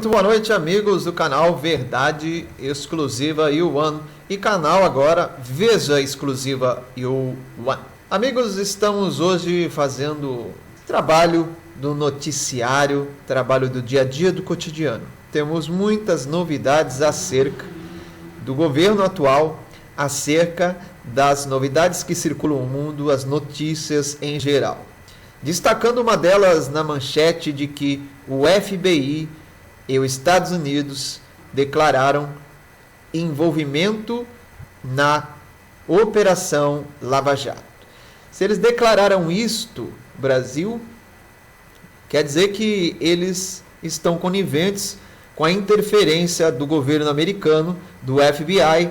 Muito boa noite, amigos do canal Verdade Exclusiva U1 e canal agora Veja Exclusiva U1. Amigos, estamos hoje fazendo trabalho do noticiário, trabalho do dia a dia, do cotidiano. Temos muitas novidades acerca do governo atual, acerca das novidades que circulam no mundo, as notícias em geral. Destacando uma delas na manchete de que o FBI e os Estados Unidos declararam envolvimento na Operação Lava Jato. Se eles declararam isto, Brasil, quer dizer que eles estão coniventes com a interferência do governo americano, do FBI,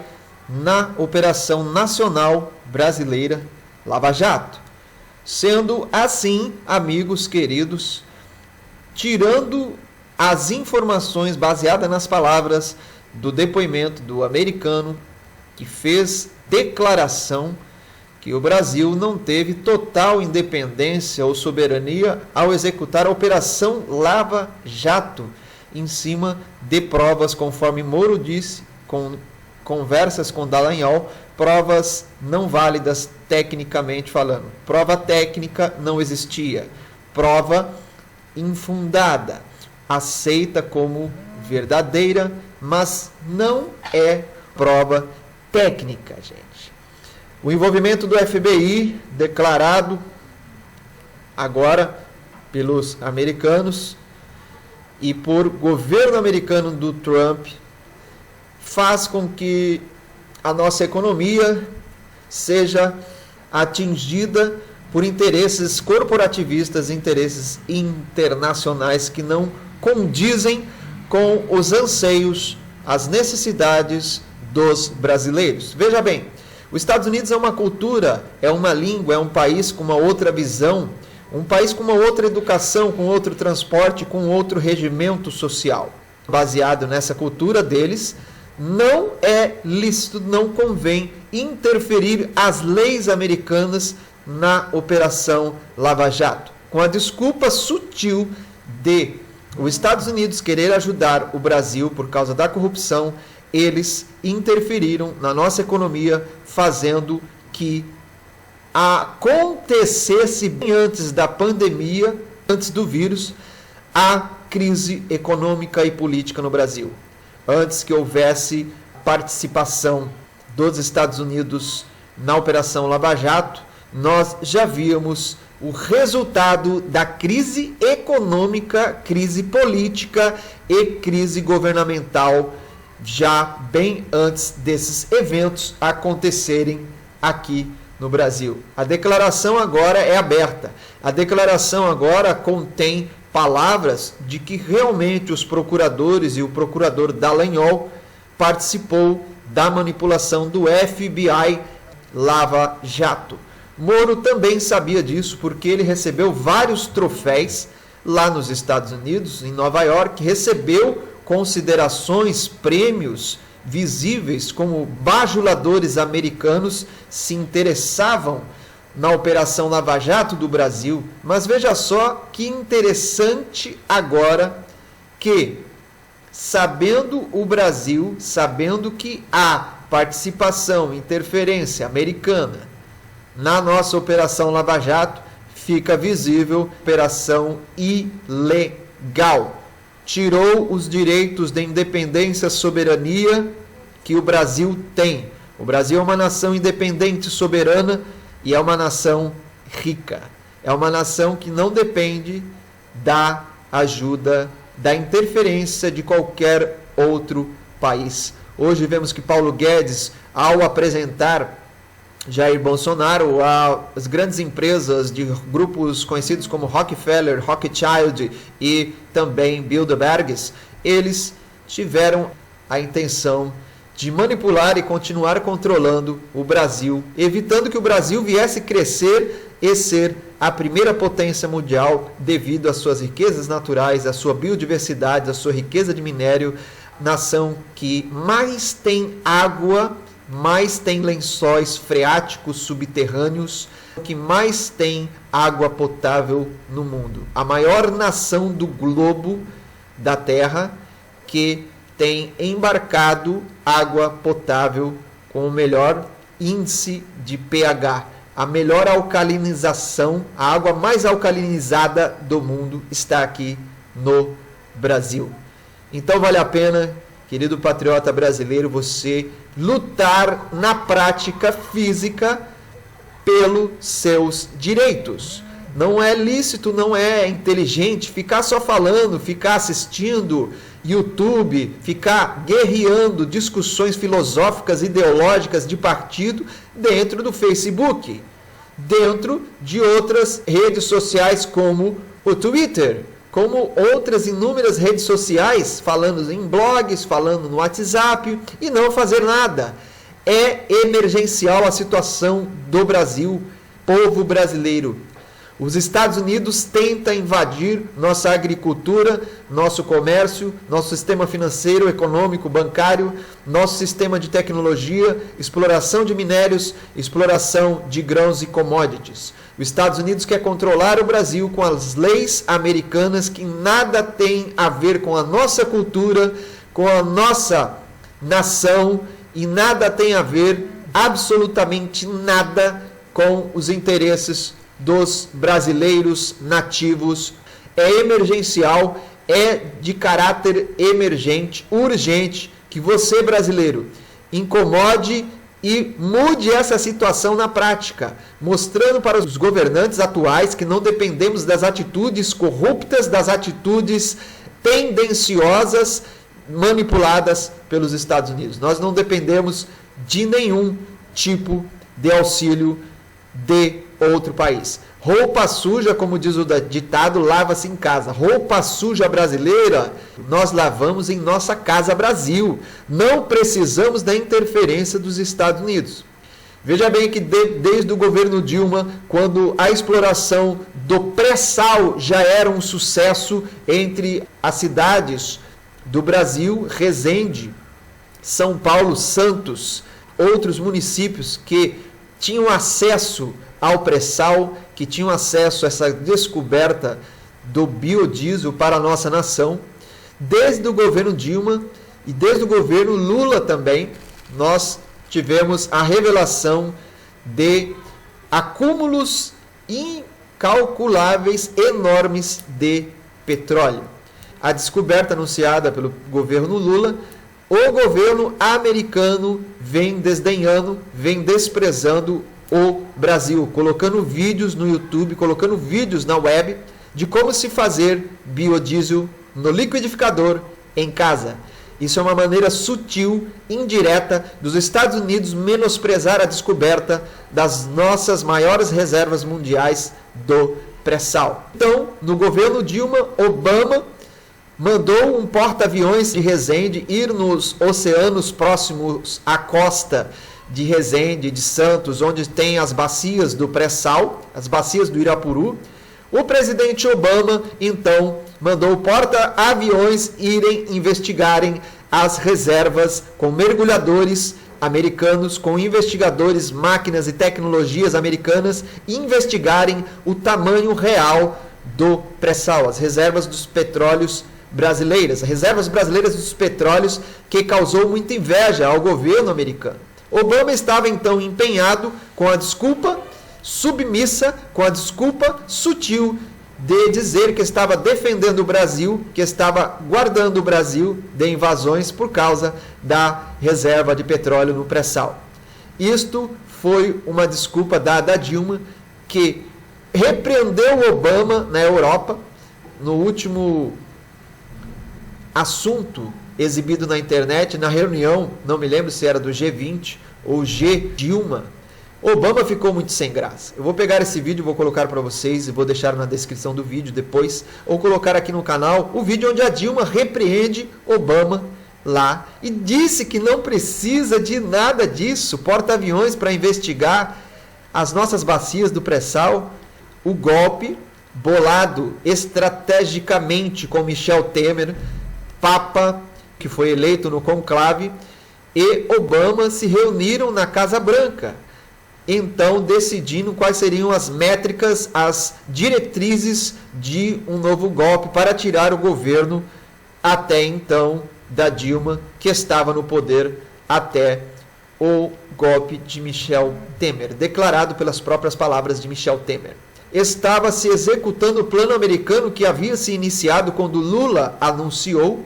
na Operação Nacional Brasileira Lava Jato. Sendo assim, amigos queridos, tirando as informações baseadas nas palavras do depoimento do americano que fez declaração que o Brasil não teve total independência ou soberania ao executar a Operação Lava Jato em cima de provas, conforme Moro disse, com conversas com Dallagnol, provas não válidas tecnicamente falando. Prova técnica não existia. Prova infundada, aceita como verdadeira, mas não é prova técnica, gente. O envolvimento do FBI, declarado agora pelos americanos e por governo americano do Trump, faz com que a nossa economia seja atingida por interesses corporativistas, interesses internacionais que não condizem com os anseios, as necessidades dos brasileiros. Veja bem, os Estados Unidos é uma cultura, é uma língua, é um país com uma outra visão, um país com uma outra educação, com outro transporte, com outro regimento social. Baseado nessa cultura deles, não é lícito, não convém interferir as leis americanas na Operação Lava Jato. Com a desculpa sutil de os Estados Unidos querer ajudar o Brasil por causa da corrupção, eles interferiram na nossa economia, fazendo que acontecesse bem antes da pandemia, antes do vírus, a crise econômica e política no Brasil. Antes que houvesse participação dos Estados Unidos na Operação Lava Jato, nós já víamos o resultado da crise econômica, crise política e crise governamental já bem antes desses eventos acontecerem aqui no Brasil. A declaração agora é aberta. A declaração agora contém palavras de que realmente os procuradores e o procurador Dallagnol participou da manipulação do FBI Lava Jato. Moro também sabia disso porque ele recebeu vários troféus lá nos Estados Unidos, em Nova York, recebeu considerações, prêmios visíveis como bajuladores americanos se interessavam na Operação Lava Jato do Brasil. Mas veja só que interessante agora que, sabendo o Brasil, sabendo que há participação, interferência americana na nossa Operação Lava Jato, fica visível operação ilegal. Tirou os direitos de independência e soberania que o Brasil tem. O Brasil é uma nação independente e soberana e é uma nação rica. É uma nação que não depende da ajuda, da interferência de qualquer outro país. Hoje vemos que Paulo Guedes, ao apresentar Jair Bolsonaro, as grandes empresas de grupos conhecidos como Rockefeller, Rothschild e também Bilderberg, eles tiveram a intenção de manipular e continuar controlando o Brasil, evitando que o Brasil viesse crescer e ser a primeira potência mundial devido às suas riquezas naturais, à sua biodiversidade, à sua riqueza de minério, nação que mais tem água, mais tem lençóis freáticos subterrâneos, que mais tem água potável no mundo. A maior nação do globo da Terra que tem embarcado água potável com o melhor índice de pH. A melhor alcalinização, a água mais alcalinizada do mundo está aqui no Brasil. Então vale a pena, querido patriota brasileiro, você lutar na prática física pelos seus direitos. Não é lícito, não é inteligente ficar só falando, ficar assistindo YouTube, ficar guerreando discussões filosóficas, ideológicas de partido dentro do Facebook, dentro de outras redes sociais como o Twitter, como outras inúmeras redes sociais, falando em blogs, falando no WhatsApp e não fazer nada. É emergencial a situação do Brasil, povo brasileiro. Os Estados Unidos tentam invadir nossa agricultura, nosso comércio, nosso sistema financeiro, econômico, bancário, nosso sistema de tecnologia, exploração de minérios, exploração de grãos e commodities. Os Estados Unidos quer controlar o Brasil com as leis americanas que nada tem a ver com a nossa cultura, com a nossa nação e nada tem a ver, absolutamente nada, com os interesses dos brasileiros nativos. É emergencial, é de caráter emergente, urgente, que você, brasileiro, incomode e mude essa situação na prática, mostrando para os governantes atuais que não dependemos das atitudes corruptas, das atitudes tendenciosas manipuladas pelos Estados Unidos. Nós não dependemos de nenhum tipo de auxílio de outro país. Roupa suja, como diz o ditado, lava-se em casa. Roupa suja brasileira, nós lavamos em nossa casa Brasil. Não precisamos da interferência dos Estados Unidos. Veja bem que desde o governo Dilma, quando a exploração do pré-sal já era um sucesso entre as cidades do Brasil, Resende, São Paulo, Santos, outros municípios que tinham acesso ao pré-sal, que tinham acesso a essa descoberta do biodiesel para a nossa nação. Desde o governo Dilma e desde o governo Lula também, nós tivemos a revelação de acúmulos incalculáveis, enormes de petróleo. A descoberta anunciada pelo governo Lula, o governo americano vem desdenhando, vem desprezando o Brasil, colocando vídeos no YouTube, colocando vídeos na web de como se fazer biodiesel no liquidificador em casa. Isso é uma maneira sutil, indireta, dos Estados Unidos menosprezar a descoberta das nossas maiores reservas mundiais do pré-sal. Então, no governo Dilma, Obama mandou um porta-aviões de Resende ir nos oceanos próximos à costa de Resende, de Santos, onde tem as bacias do pré-sal, as bacias do Irapuru. O presidente Obama, então, mandou porta-aviões irem investigarem as reservas com mergulhadores americanos, com investigadores, máquinas e tecnologias americanas, investigarem o tamanho real do pré-sal, as reservas dos petróleos brasileiras, as reservas brasileiras dos petróleos, que causou muita inveja ao governo americano. Obama estava então empenhado com a desculpa submissa, com a desculpa sutil de dizer que estava defendendo o Brasil, que estava guardando o Brasil de invasões por causa da reserva de petróleo no pré-sal. Isto foi uma desculpa dada a Dilma, que repreendeu Obama na Europa. No último assunto exibido na internet, na reunião, não me lembro se era do G20 ou G-Dilma, Obama ficou muito sem graça. Eu vou pegar esse vídeo, vou colocar para vocês e vou deixar na descrição do vídeo depois, ou colocar aqui no canal, o vídeo onde a Dilma repreende Obama lá e disse que não precisa de nada disso, porta-aviões para investigar as nossas bacias do pré-sal. O golpe bolado estrategicamente com Michel Temer, Papa, que foi eleito no conclave, e Obama se reuniram na Casa Branca, então decidindo quais seriam as métricas, as diretrizes de um novo golpe para tirar o governo até então da Dilma, que estava no poder até o golpe de Michel Temer, declarado pelas próprias palavras de Michel Temer. Estava se executando o plano americano que havia se iniciado quando Lula anunciou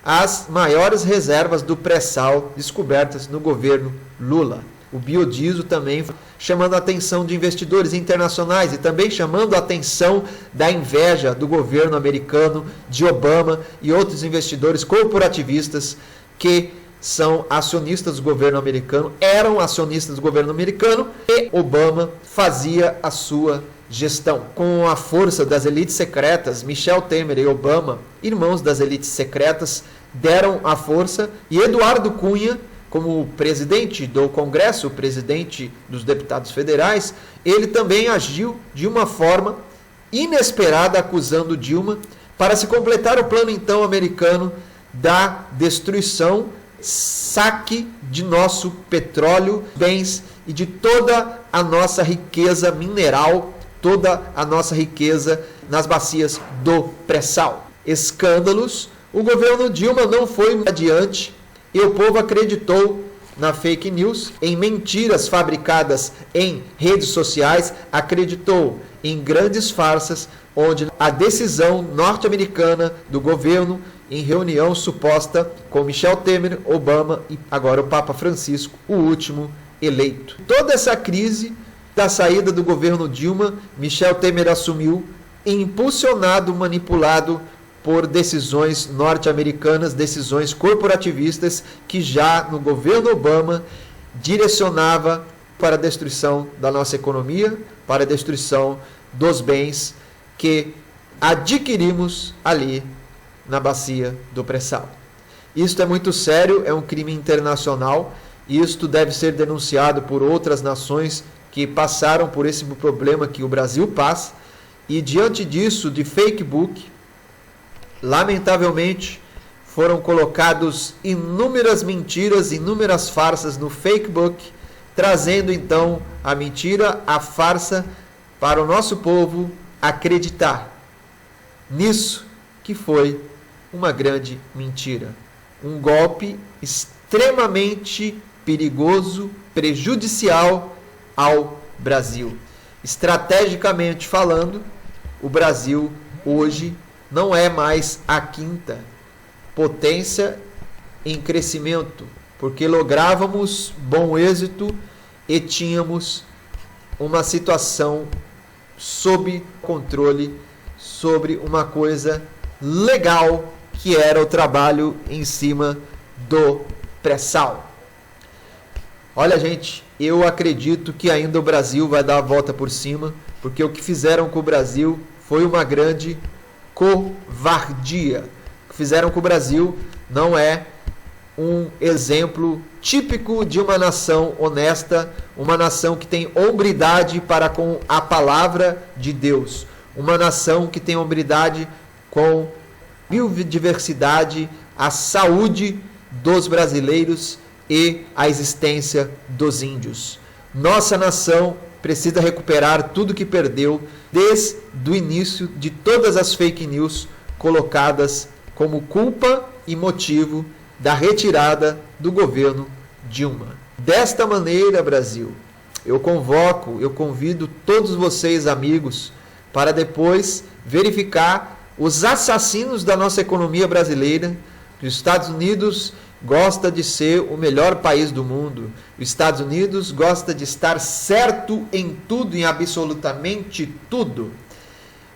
as maiores reservas do pré-sal descobertas no governo Lula. O biodiesel também chamando a atenção de investidores internacionais e também chamando a atenção da inveja do governo americano, de Obama e outros investidores corporativistas que são acionistas do governo americano, eram acionistas do governo americano e Obama fazia a sua gestão. Com a força das elites secretas, Michel Temer e Obama, irmãos das elites secretas, deram a força e Eduardo Cunha, como presidente do Congresso, presidente dos deputados federais, ele também agiu de uma forma inesperada, acusando Dilma, para se completar o plano então americano da destruição, saque de nosso petróleo, bens e de toda a nossa riqueza mineral, toda a nossa riqueza nas bacias do pré-sal. Escândalos, o governo Dilma não foi adiante e o povo acreditou na fake news, em mentiras fabricadas em redes sociais, acreditou em grandes farsas, onde a decisão norte-americana do governo, em reunião suposta com Michel Temer, Obama e agora o Papa Francisco, o último eleito. Toda essa crise da saída do governo Dilma, Michel Temer assumiu, impulsionado, manipulado por decisões norte-americanas, decisões corporativistas que já no governo Obama direcionava para a destruição da nossa economia, para a destruição dos bens que adquirimos ali na bacia do pré-sal. Isto é muito sério, é um crime internacional, e isto deve ser denunciado por outras nações que passaram por esse problema que o Brasil passa, e diante disso, de fake book, lamentavelmente, foram colocados inúmeras mentiras, inúmeras farsas no fake book, trazendo então a mentira, a farsa, para o nosso povo acreditar nisso que foi uma grande mentira. Um golpe extremamente perigoso, prejudicial ao Brasil. Estrategicamente falando, o Brasil hoje não é mais a quinta potência em crescimento, porque lográvamos bom êxito e tínhamos uma situação sob controle, sobre uma coisa legal, que era o trabalho em cima do pré-sal. Olha, gente, eu acredito que ainda o Brasil vai dar a volta por cima, porque o que fizeram com o Brasil foi uma grande covardia. O que fizeram com o Brasil não é um exemplo típico de uma nação honesta, uma nação que tem hombridade para com a palavra de Deus, uma nação que tem hombridade com biodiversidade, a saúde dos brasileiros e a existência dos índios. Nossa nação precisa recuperar tudo que perdeu desde o início de todas as fake news colocadas como culpa e motivo da retirada do governo Dilma. Desta maneira, Brasil, eu convido todos vocês, amigos, para depois verificar os assassinos da nossa economia brasileira. Os Estados Unidos gosta de ser o melhor país do mundo. Os Estados Unidos gosta de estar certo em tudo, em absolutamente tudo.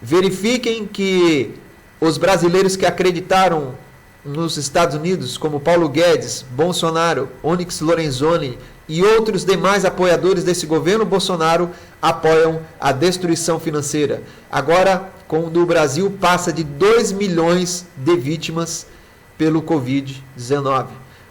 Verifiquem que os brasileiros que acreditaram nos Estados Unidos, como Paulo Guedes, Bolsonaro, Onyx Lorenzoni e outros demais apoiadores desse governo Bolsonaro, apoiam a destruição financeira. Agora, quando o Brasil passa de 2 milhões de vítimas pelo Covid-19.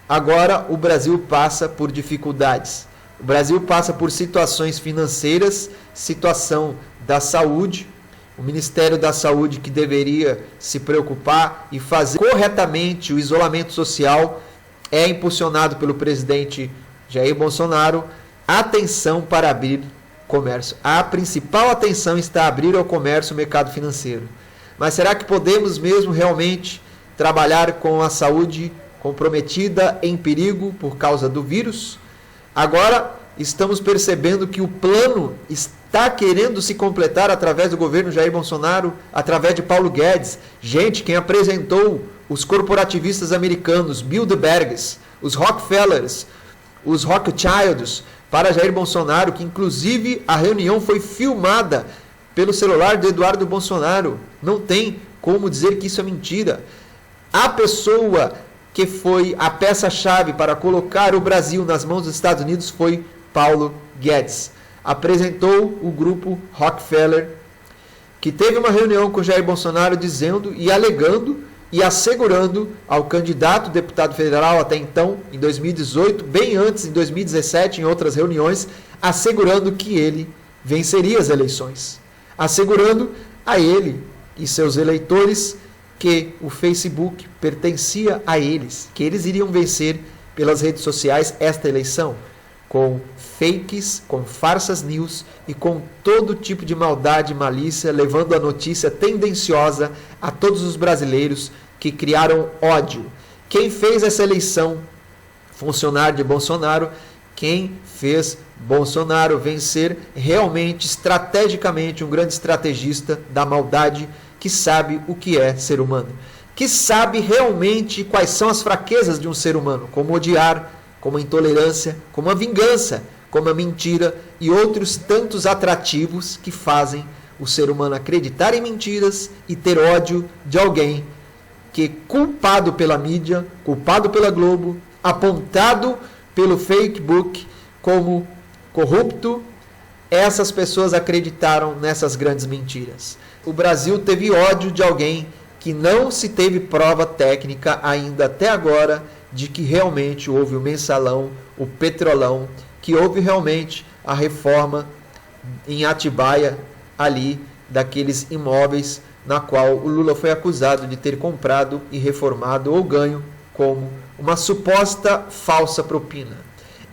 Agora o Brasil passa por dificuldades. O Brasil passa por situações financeiras, situação da saúde. O Ministério da Saúde, que deveria se preocupar e fazer corretamente o isolamento social, é impulsionado pelo presidente Jair Bolsonaro. Atenção para abrir comércio. A principal atenção está a abrir ao comércio, o mercado financeiro. Mas será que podemos mesmo realmente trabalhar com a saúde, comprometida, em perigo por causa do vírus. Agora estamos percebendo que o plano está querendo se completar através do governo Jair Bolsonaro, através de Paulo Guedes. Gente, quem apresentou os corporativistas americanos, Bilderbergs, os Rockefellers, os Rothschilds, para Jair Bolsonaro, que inclusive a reunião foi filmada pelo celular do Eduardo Bolsonaro. Não tem como dizer que isso é mentira. A pessoa que foi a peça-chave para colocar o Brasil nas mãos dos Estados Unidos foi Paulo Guedes. Apresentou o grupo Rockefeller, que teve uma reunião com Jair Bolsonaro dizendo e alegando e assegurando ao candidato deputado federal até então, em 2018, bem antes, em 2017, em outras reuniões, assegurando que ele venceria as eleições. Assegurando a ele e seus eleitores que o Facebook pertencia a eles, que eles iriam vencer pelas redes sociais esta eleição, com fakes, com farsas news e com todo tipo de maldade e malícia, levando a notícia tendenciosa a todos os brasileiros que criaram ódio. Quem fez essa eleição? Funcionário de Bolsonaro. Quem fez Bolsonaro vencer realmente, estrategicamente, um grande estrategista da maldade, que sabe o que é ser humano, que sabe realmente quais são as fraquezas de um ser humano, como odiar, como a intolerância, como a vingança, como a mentira e outros tantos atrativos que fazem o ser humano acreditar em mentiras e ter ódio de alguém que, culpado pela mídia, culpado pela Globo, apontado pelo Facebook como corrupto, essas pessoas acreditaram nessas grandes mentiras. O Brasil teve ódio de alguém que não se teve prova técnica ainda até agora de que realmente houve o mensalão, o petrolão, que houve realmente a reforma em Atibaia, ali, daqueles imóveis na qual o Lula foi acusado de ter comprado e reformado ou ganho como uma suposta falsa propina.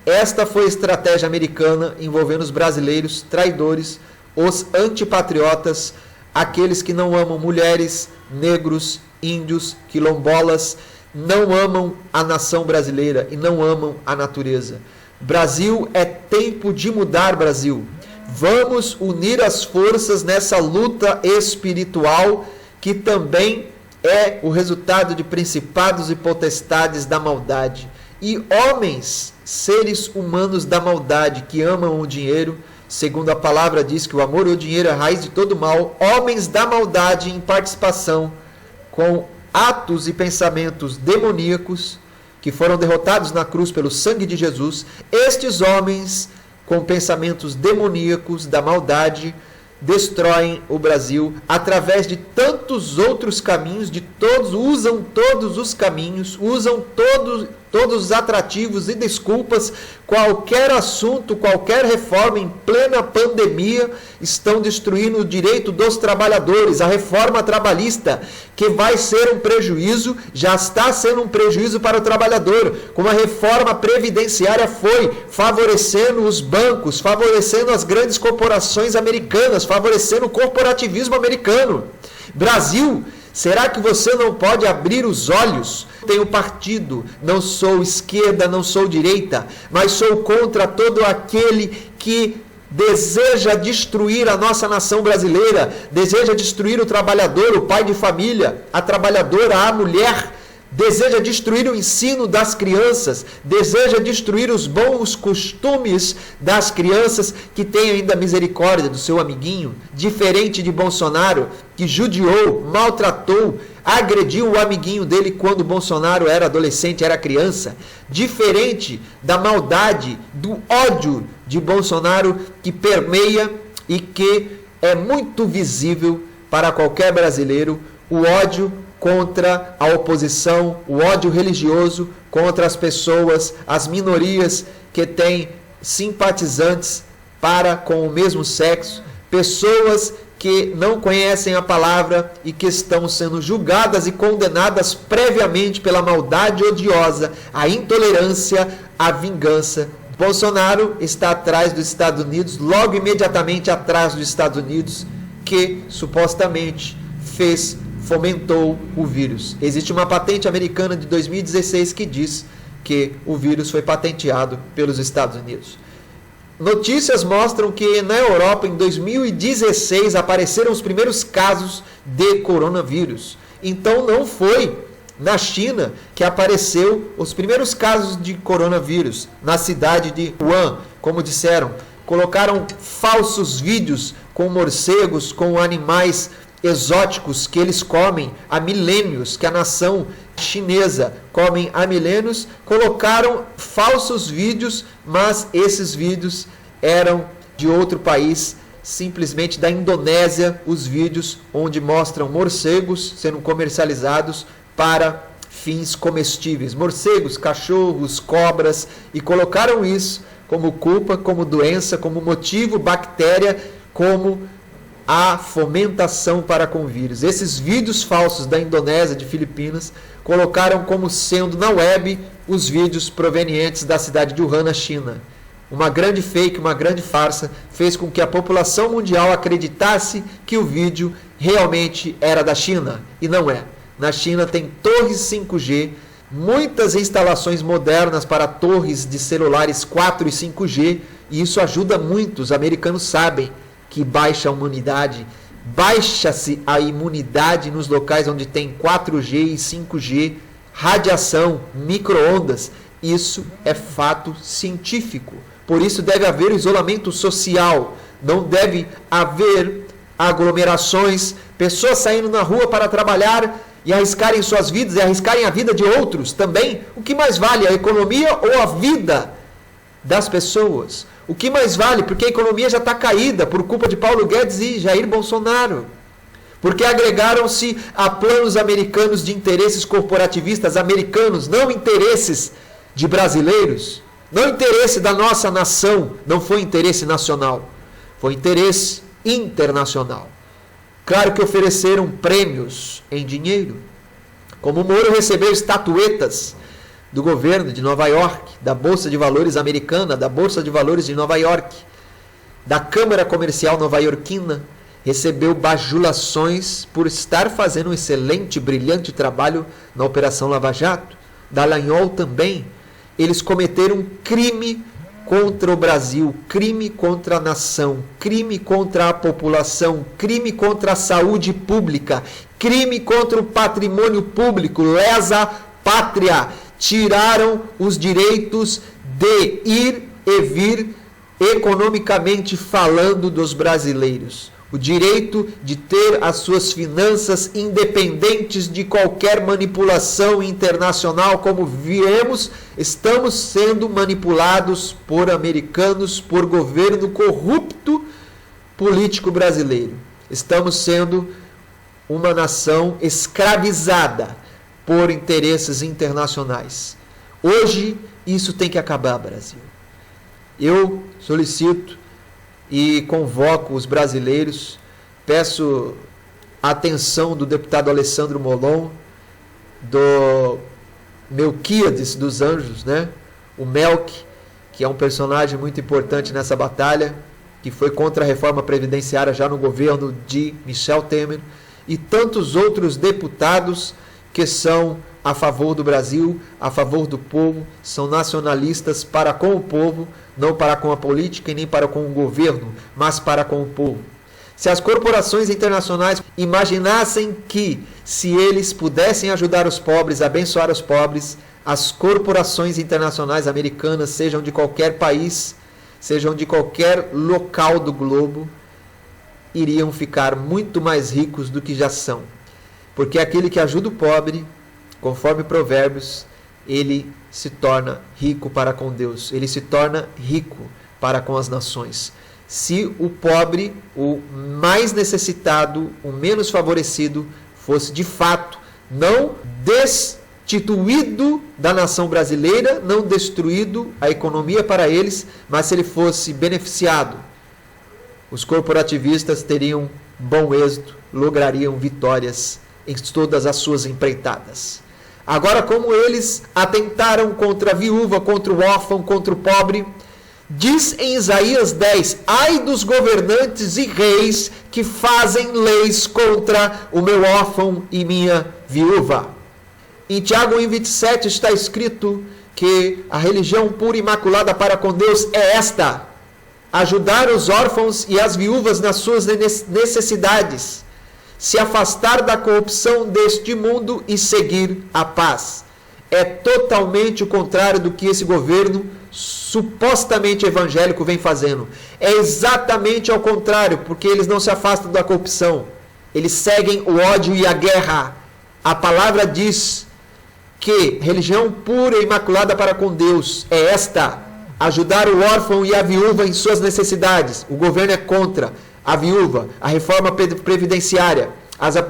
Esta foi a estratégia americana envolvendo os brasileiros traidores, os antipatriotas, aqueles que não amam mulheres, negros, índios, quilombolas, não amam a nação brasileira e não amam a natureza. Brasil, é tempo de mudar, Brasil. Vamos unir as forças nessa luta espiritual que também é o resultado de principados e potestades da maldade. E homens, seres humanos da maldade que amam o dinheiro, segundo a palavra diz que o amor ao dinheiro é a raiz de todo mal, homens da maldade em participação com atos e pensamentos demoníacos que foram derrotados na cruz pelo sangue de Jesus, estes homens com pensamentos demoníacos da maldade destroem o Brasil através de tantos outros caminhos, usam todos os caminhos, usam todos os atrativos e desculpas, qualquer assunto, qualquer reforma em plena pandemia, estão destruindo o direito dos trabalhadores, a reforma trabalhista, que vai ser um prejuízo, já está sendo um prejuízo para o trabalhador, como a reforma previdenciária foi, favorecendo os bancos, favorecendo as grandes corporações americanas, favorecendo o corporativismo americano. Brasil, será que você não pode abrir os olhos? Tenho partido, não sou esquerda, não sou direita, mas sou contra todo aquele que deseja destruir a nossa nação brasileira, deseja destruir o trabalhador, o pai de família, a trabalhadora, a mulher, deseja destruir o ensino das crianças, deseja destruir os bons costumes das crianças, que tem ainda misericórdia do seu amiguinho, diferente de Bolsonaro, que judiou, maltratou, agrediu o amiguinho dele quando Bolsonaro era adolescente, era criança, diferente da maldade, do ódio de Bolsonaro, que permeia e que é muito visível para qualquer brasileiro, o ódio contra a oposição, o ódio religioso contra as pessoas, as minorias que têm simpatizantes para com o mesmo sexo, pessoas que não conhecem a palavra e que estão sendo julgadas e condenadas previamente pela maldade odiosa, a intolerância, a vingança. Bolsonaro está atrás dos Estados Unidos, logo imediatamente atrás dos Estados Unidos, que supostamente fez fomentou o vírus. Existe uma patente americana de 2016 que diz que o vírus foi patenteado pelos Estados Unidos. Notícias mostram que na Europa, em 2016, apareceram os primeiros casos de coronavírus. Então não foi na China que apareceu os primeiros casos de coronavírus, na cidade de Wuhan, como disseram. Colocaram falsos vídeos com morcegos, com animais exóticos que eles comem há milênios, que a nação chinesa come há milênios. Colocaram falsos vídeos, mas esses vídeos eram de outro país, simplesmente da Indonésia, os vídeos onde mostram morcegos sendo comercializados para fins comestíveis. Morcegos, cachorros, cobras, e colocaram isso como culpa, como doença, como motivo, bactéria, como a fomentação para com vírus. Esses vídeos falsos da Indonésia, de Filipinas, colocaram como sendo na web os vídeos provenientes da cidade de Wuhan, na China. Uma grande fake, uma grande farsa, fez com que a população mundial acreditasse que o vídeo realmente era da China, e não é. Na China tem torres 5G, muitas instalações modernas para torres de celulares 4 e 5G, e isso ajuda muito. Os americanos sabem que baixa a imunidade, baixa-se a imunidade nos locais onde tem 4G e 5G, radiação, micro-ondas. Isso é fato científico. Por isso deve haver isolamento social, não deve haver aglomerações, pessoas saindo na rua para trabalhar e arriscarem suas vidas, e arriscarem a vida de outros também. O que mais vale, a economia ou a vida das pessoas? O que mais vale? Porque a economia já está caída por culpa de Paulo Guedes e Jair Bolsonaro. Porque agregaram-se a planos americanos de interesses corporativistas americanos, não interesses de brasileiros. Não interesse da nossa nação, não foi interesse nacional, foi interesse internacional. Claro que ofereceram prêmios em dinheiro, como o Moro recebeu estatuetas do governo de Nova York, da Bolsa de Valores americana, da Bolsa de Valores de Nova York, da Câmara Comercial nova-iorquina, recebeu bajulações por estar fazendo um excelente, brilhante trabalho na Operação Lava Jato, da Dallagnol também. Eles cometeram um crime contra o Brasil, crime contra a nação, crime contra a população, crime contra a saúde pública, crime contra o patrimônio público, lesa pátria. Tiraram os direitos de ir e vir, economicamente falando, dos brasileiros. O direito de ter as suas finanças independentes de qualquer manipulação internacional, como vemos, estamos sendo manipulados por americanos, por governo corrupto político brasileiro. Estamos sendo uma nação escravizada por interesses internacionais. Hoje, isso tem que acabar, Brasil. Eu solicito e convoco os brasileiros, peço a atenção do deputado Alessandro Molon, do Melquíades dos Anjos, né? O Melk, que é um personagem muito importante nessa batalha, que foi contra a reforma previdenciária já no governo de Michel Temer, e tantos outros deputados que são a favor do Brasil, a favor do povo, são nacionalistas para com o povo, não para com a política e nem para com o governo, mas para com o povo. Se as corporações internacionais imaginassem que, se eles pudessem ajudar os pobres, abençoar os pobres, as corporações internacionais americanas, sejam de qualquer país, sejam de qualquer local do globo, iriam ficar muito mais ricos do que já são. Porque aquele que ajuda o pobre, conforme Provérbios, ele se torna rico para com Deus, ele se torna rico para com as nações. Se o pobre, o mais necessitado, o menos favorecido, fosse de fato não destituído da nação brasileira, não destruído a economia para eles, mas se ele fosse beneficiado, os corporativistas teriam bom êxito, lograriam vitórias em todas as suas empreitadas. Agora, como eles atentaram contra a viúva, contra o órfão, contra o pobre, Diz em Isaías 10, ai dos governantes e reis que fazem leis contra o meu órfão e minha viúva. Em Tiago 1,27 está escrito que a religião pura e imaculada para com Deus é esta: ajudar os órfãos e as viúvas nas suas necessidades, se afastar da corrupção deste mundo e seguir a paz. É totalmente o contrário do que esse governo supostamente evangélico vem fazendo. É exatamente ao contrário, porque eles não se afastam da corrupção. Eles seguem o ódio e a guerra. A palavra diz que religião pura e imaculada para com Deus é esta: ajudar o órfão e a viúva em suas necessidades. O governo é contra a viúva, a reforma previdenciária,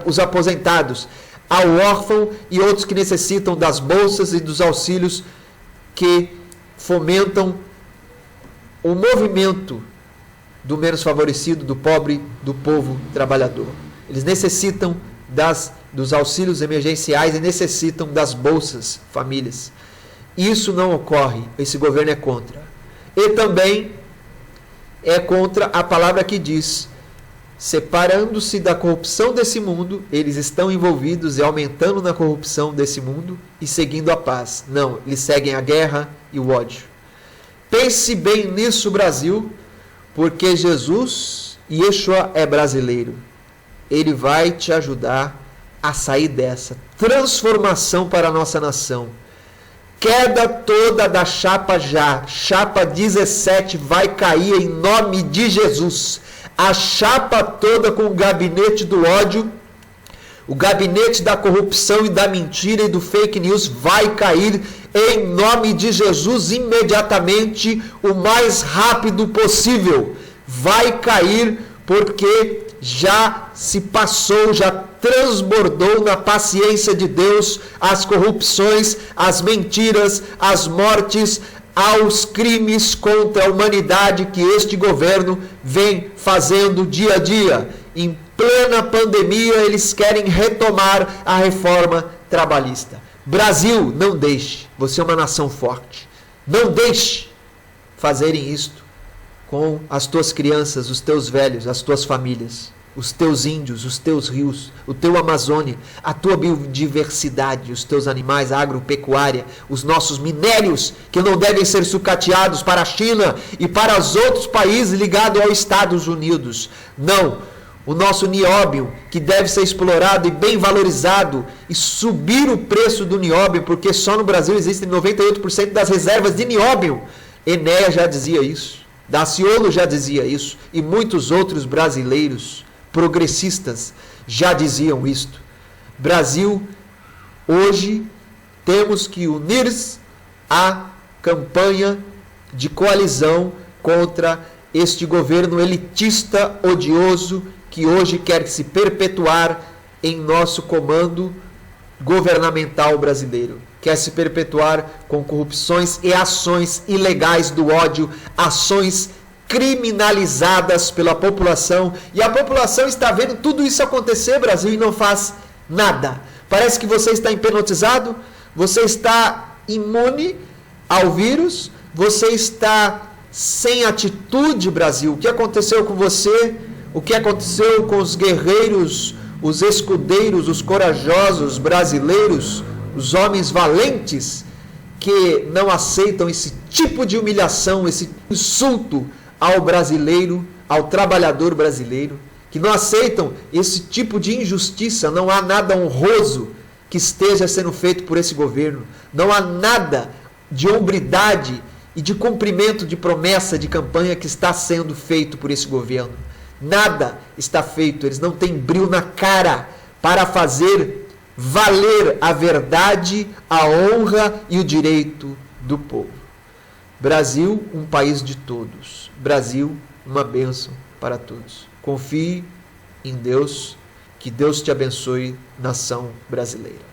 os aposentados, ao órfão e outros que necessitam das bolsas e dos auxílios que fomentam o movimento do menos favorecido, do pobre, do povo trabalhador. Eles necessitam dos auxílios emergenciais e necessitam das bolsas famílias. Isso não ocorre, esse governo é contra. E também é contra a palavra que diz: separando-se da corrupção desse mundo, eles estão envolvidos e aumentando na corrupção desse mundo e seguindo a paz. Não, eles seguem a guerra e o ódio. Pense bem nisso, Brasil, porque Jesus, Yeshua, é brasileiro. Ele vai te ajudar a sair dessa transformação para a nossa nação. Queda toda da chapa já. Chapa 17 vai cair em nome de Jesus. A chapa toda com o gabinete do ódio, o gabinete da corrupção e da mentira e do fake news vai cair em nome de Jesus imediatamente, o mais rápido possível. Vai cair porque já se passou, já transbordou na paciência de Deus as corrupções, as mentiras, as mortes, aos crimes contra a humanidade que este governo vem fazendo dia a dia. Em plena pandemia, eles querem retomar a reforma trabalhista. Brasil, não deixe. Você é uma nação forte. Não deixe fazerem isto com as tuas crianças, os teus velhos, as tuas famílias, os teus índios, os teus rios, o teu Amazônia, a tua biodiversidade, os teus animais, a agropecuária, os nossos minérios que não devem ser sucateados para a China e para os outros países ligados aos Estados Unidos. Não, o nosso nióbio que deve ser explorado e bem valorizado e subir o preço do nióbio, porque só no Brasil existem 98% das reservas de nióbio. Enéas já dizia isso, Daciolo já dizia isso e muitos outros brasileiros progressistas já diziam isto. Brasil, hoje temos que unir-se à campanha de coalizão contra este governo elitista, odioso, que hoje quer se perpetuar em nosso comando governamental brasileiro. Quer se perpetuar com corrupções e ações ilegais do ódio, ações criminalizadas pela população, e a população está vendo tudo isso acontecer, Brasil, e não faz nada. Parece que você está hipnotizado, você está imune ao vírus, você está sem atitude, Brasil. O que aconteceu com você? O que aconteceu com os guerreiros, os escudeiros, os corajosos brasileiros, os homens valentes que não aceitam esse tipo de humilhação, esse insulto ao brasileiro, ao trabalhador brasileiro, que não aceitam esse tipo de injustiça? Não há nada honroso que esteja sendo feito por esse governo, não há nada de hombridade e de cumprimento de promessa de campanha que está sendo feito por esse governo. Nada está feito, eles não têm brilho na cara para fazer valer a verdade, a honra e o direito do povo. Brasil, um país de todos. Brasil, uma bênção para todos. Confie em Deus, que Deus te abençoe, nação brasileira.